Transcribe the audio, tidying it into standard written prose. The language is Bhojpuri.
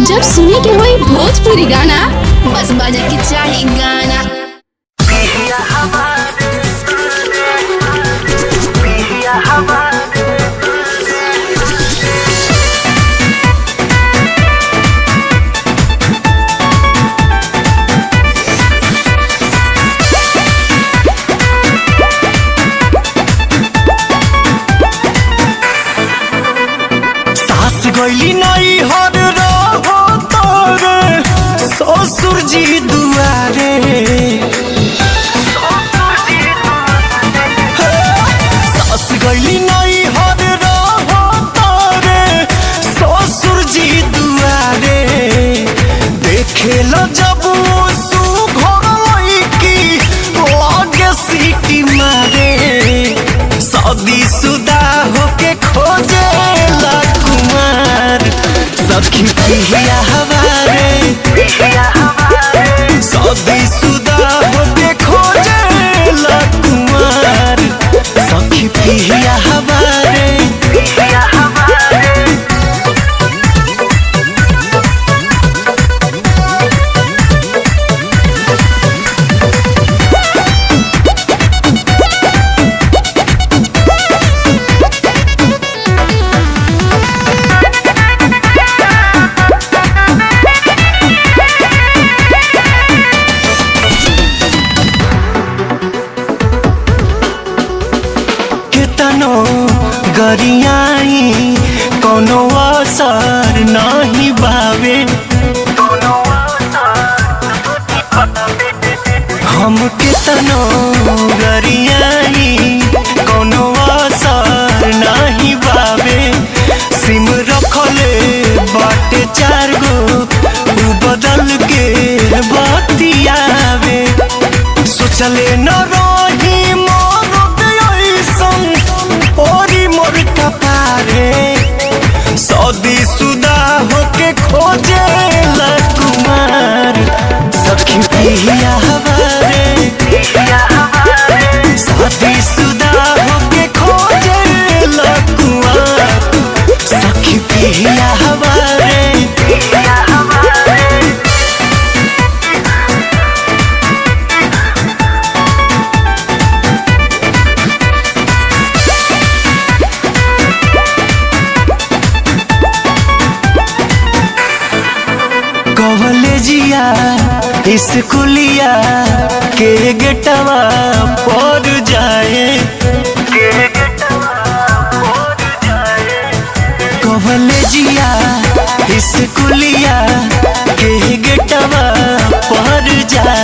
जब सुने के होई भोजपुरी गाना बस बजे के चाही गाना। सास गईली नहीं हर रहो तोरे ससुर जी दुआरे। सास गईली नहीं हर रहो तोरे ससुर जी दुआरे। देखे लो जब की लगे सीटी मारे। शादी शुदा होके खोजे सखी पिया हमारे शादी शुदा होके खोजे कुमार। सखी पिया हमारे गरियाई कोनो असर नहीं बावे। हम कितनो गरियाई कोनो असर नहीं बावे। सिम रखले बाटे 4 गो उ बदल के बतियावे। सोचले न रही शादी शुदा होके खोजे कुमार। सखी पिया हमारे शादी शुदा होके खोजे कुमार। सखी पिया हमारे कॉलेजिया स्कूलिया के गेटवा पर जाए। कॉलेजिया स्कूलिया के गेटवा पर जाए।